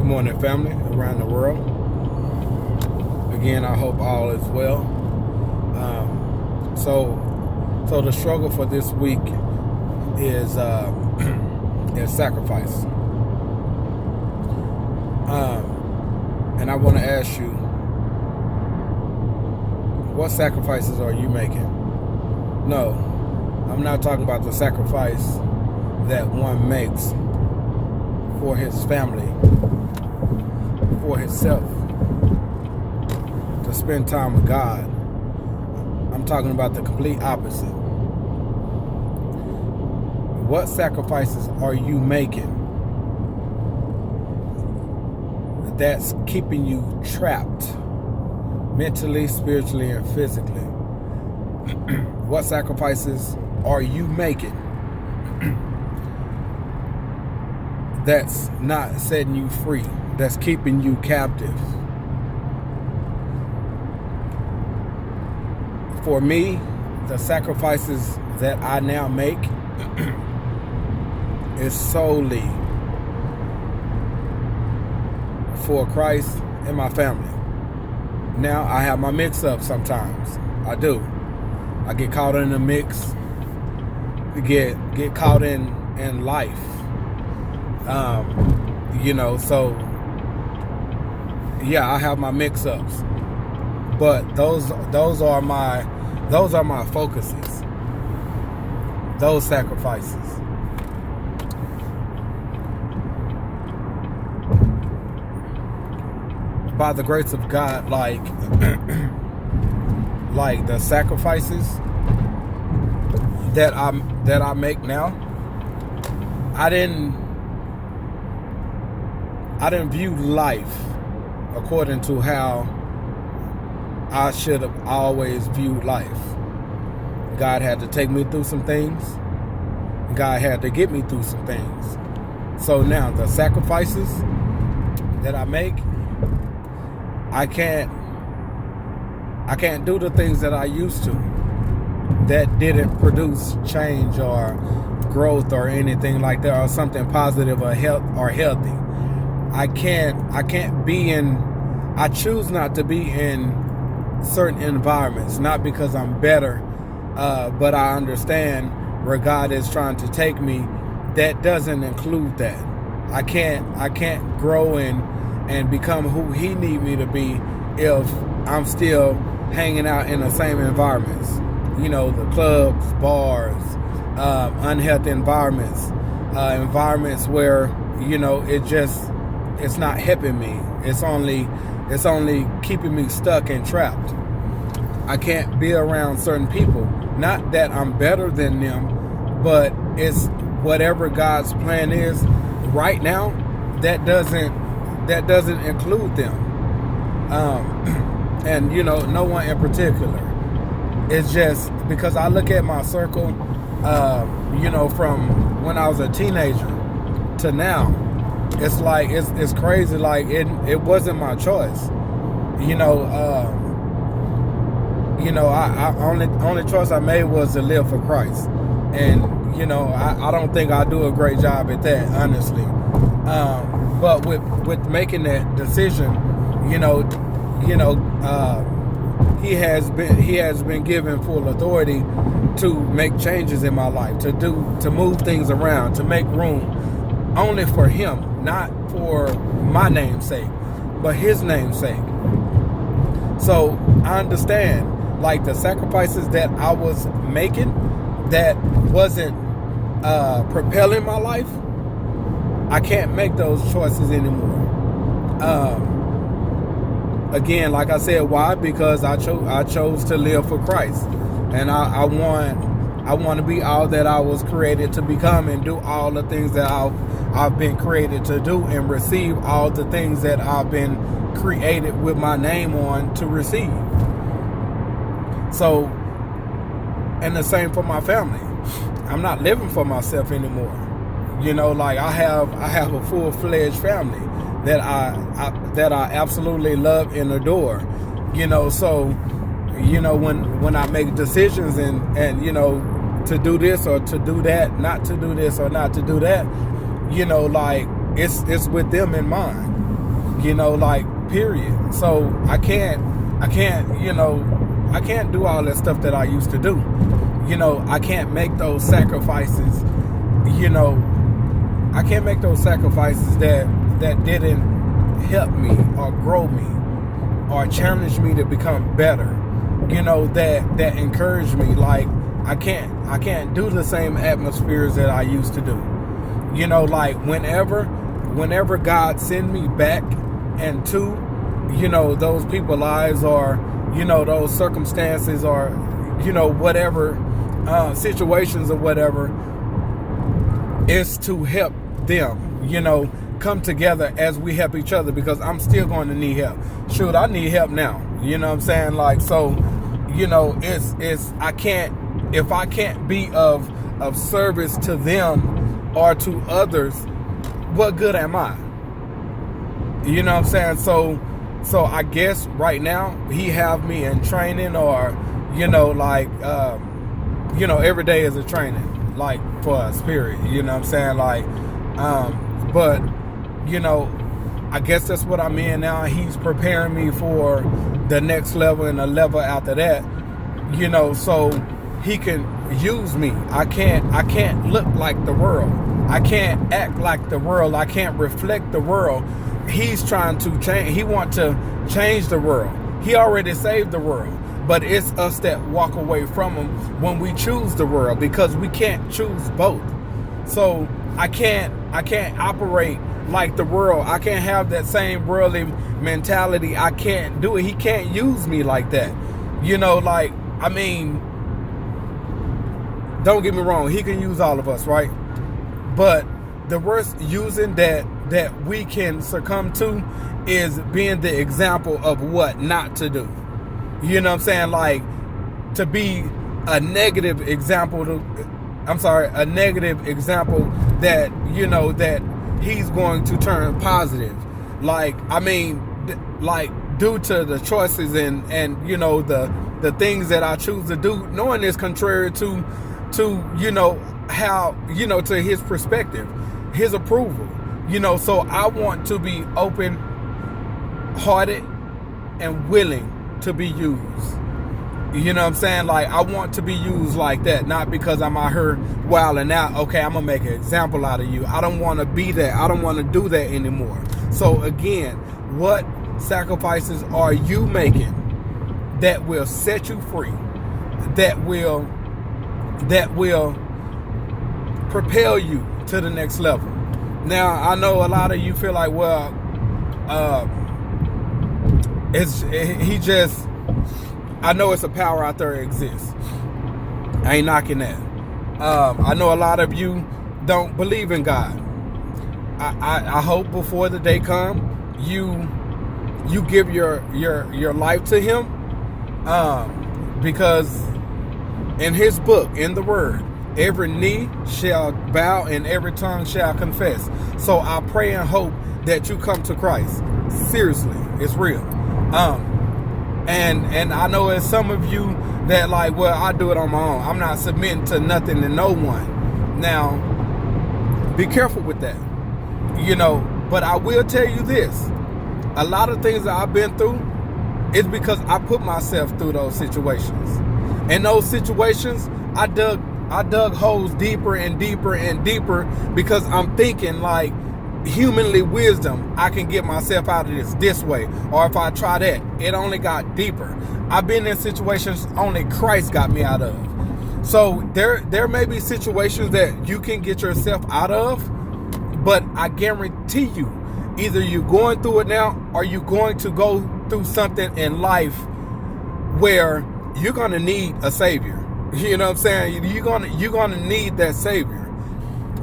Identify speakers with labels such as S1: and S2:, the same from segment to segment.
S1: morning, family around the world. Again, I hope all is well. So the struggle for this week is sacrifice. And I want to ask you, what sacrifices are you making? No, I'm not talking about the sacrifice that one makes for his family, for himself, to spend time with God. I'm talking about the complete opposite. What sacrifices are you making that's keeping you trapped mentally, spiritually, and physically? What sacrifices are you making that's not setting you free, that's keeping you captive? For me, the sacrifices that I now make is solely for Christ and my family. Now, I have my mix-up sometimes. I do. I get caught in the mix, get caught in life. So yeah, I have my mix-ups. But those are my focuses. Those sacrifices. By the grace of God, like the sacrifices that I make now, I didn't view life according to how I should have always viewed life. God had to take me through some things. God had to get me through some things. So now the sacrifices that I make, I can't do the things that I used to that didn't produce change or growth or anything like that, or something positive or healthy. I choose not to be in certain environments, not because I'm better, but I understand where God is trying to take me. That doesn't include that. I can't grow and become who He need me to be if I'm still hanging out in the same environments. The clubs, bars, unhealthy environments, environments where it's not helping me. It's only keeping me stuck and trapped. I can't be around certain people. Not that I'm better than them, but it's whatever God's plan is right now. That doesn't include them. And no one in particular. It's just because I look at my circle, from when I was a teenager to now. It's like it's crazy. Like it wasn't my choice. I only choice I made was to live for Christ, and I don't think I do a great job at that, honestly. But with making that decision, He has been given full authority to make changes in my life, to move things around, to make room only for Him, not for my name's sake, but His name's sake. So I understand, like, the sacrifices that I was making that wasn't propelling my life. I can't make those choices anymore. Again, like I said, why? Because I chose to live for Christ, and I want to be all that I was created to become, and do all the things that I've been created to do, and receive all the things that I've been created with my name on to receive. So, and the same for my family. I'm not living for myself anymore. Like I have a full-fledged family that I absolutely love and adore. So when I make decisions and to do this or to do that, not to do this or not to do that, like it's with them in mind. like, period. So I can't do all that stuff that I used to do. I can't make those sacrifices, I can't make those sacrifices that didn't help me or grow me or challenge me to become better, that encourage me. Like, I can't do the same atmospheres that I used to do. Like, whenever God send me back into, those people's lives, or, those circumstances, or, whatever situations or whatever, is to help them, come together as we help each other, because I'm still going to need help. Shoot, I need help now. You know what I'm saying? Like, so, if I can't be of service to them or to others, what good am I? You know what I'm saying? So I guess right now he have me in training, or, every day is a training, like, for a spirit, you know what I'm saying? Like, but, I guess that's what I'm in now. He's preparing me for the next level and a level after that, so he can use me. I can't look like the world. I can't act like the world. I can't reflect the world. He's trying to change. He wants to change the world. He already saved the world, but it's us that walk away from him when we choose the world, because we can't choose both. So I can't operate like the world. I can't have that same worldly mentality. I can't do it. He can't use me like that. Like, I mean, don't get me wrong, he can use all of us, right? But the worst using that we can succumb to is being the example of what not to do. You know what I'm saying? Like, to be a negative example a negative example that, that he's going to turn positive. Like, I mean, like, due to the choices and the things that I choose to do, knowing it's contrary to how, to his perspective, his approval, so I want to be open-hearted and willing to be used. You know what I'm saying? Like, I want to be used like that, not because I'm out here wilding out. Okay, I'm going to make an example out of you. I don't want to be that. I don't want to do that anymore. So again, what sacrifices are you making that will set you free, that will propel you to the next level? Now, I know a lot of you feel like, well, I know it's a power out there that exists. I ain't knocking that. I know a lot of you don't believe in God. I hope before the day come, you give your life to him, because in his book, in the word, every knee shall bow and every tongue shall confess. So I pray and hope that you come to Christ. Seriously, it's real. And I know there's some of you that like, well, I do it on my own. I'm not submitting to nothing and no one. Now, be careful with that. But I will tell you this. A lot of things that I've been through is because I put myself through those situations. In those situations, I dug holes deeper and deeper and deeper, because I'm thinking like, humanly wisdom, I can get myself out of this way, or if I try that, it only got deeper. I've been in situations only Christ got me out of. So there may be situations that you can get yourself out of, but I guarantee you, either you're going through it now, or you're going to go through something in life where you're going to need a savior. You know what I'm saying? You're gonna need that savior.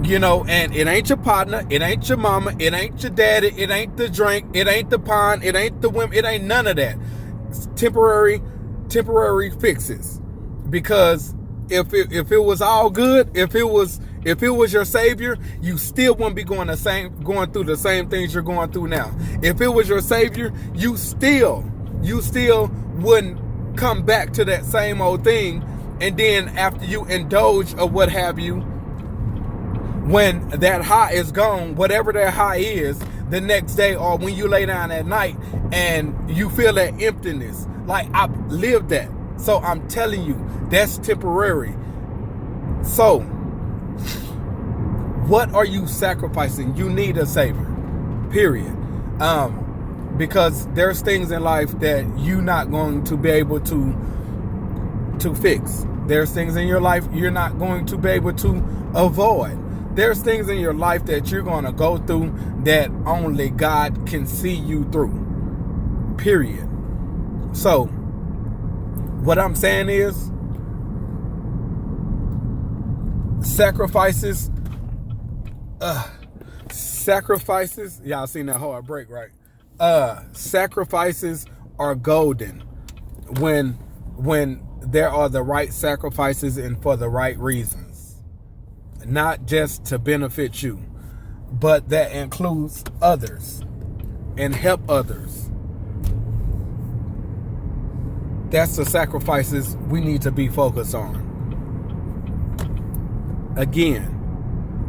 S1: And it ain't your partner, it ain't your mama, it ain't your daddy, it ain't the drink, it ain't the pond, it ain't the women, it ain't none of that. It's temporary fixes. Because if it was all good, if it was your savior, you still wouldn't be going through the same things you're going through now. If it was your savior, you still wouldn't come back to that same old thing. And then after you indulge or what have you, when that high is gone, whatever that high is, the next day, or when you lay down at night and you feel that emptiness. Like, I've lived that. So I'm telling you, that's temporary. So what are you sacrificing? You need a savior, period. Because there's things in life that you're not going to be able to fix. There's things in your life you're not going to be able to avoid. There's things in your life that you're going to go through that only God can see you through, period. So what I'm saying is, sacrifices, y'all seen that hard break, right? Sacrifices are golden when there are the right sacrifices and for the right reasons, not just to benefit you, but that includes others and help others. That's the sacrifices we need to be focused on. Again,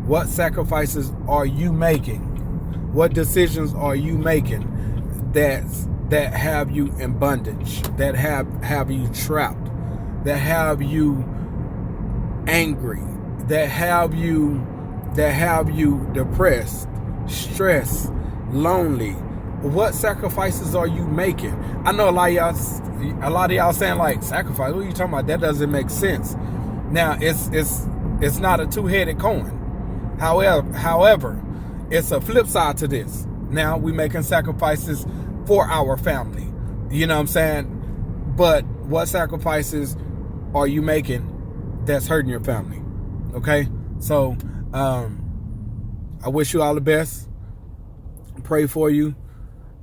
S1: what sacrifices are you making? What decisions are you making that have you in bondage, that have you trapped, that have you angry, that have you depressed, stressed, lonely? What sacrifices are you making? I know a lot of y'all saying, like, sacrifice, what are you talking about? That doesn't make sense. Now, it's not a two-headed coin. However, it's a flip side to this. Now we making sacrifices for our family. You know what I'm saying? But what sacrifices are you making that's hurting your family? Okay? So I wish you all the best. Pray for you.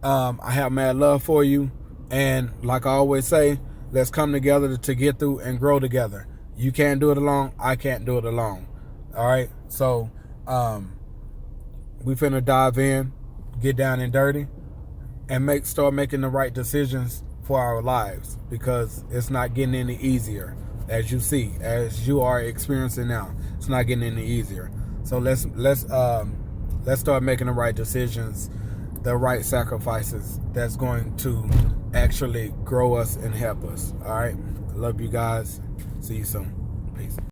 S1: I have mad love for you. And like I always say, let's come together to get through and grow together. You can't do it alone. I can't do it alone. All right? So we finna dive in, get down and dirty, and start making the right decisions for our lives, because it's not getting any easier, as you are experiencing now. It's not getting any easier. So let's start making the right decisions, the right sacrifices that's going to actually grow us and help us. All right. Love you guys. See you soon. Peace.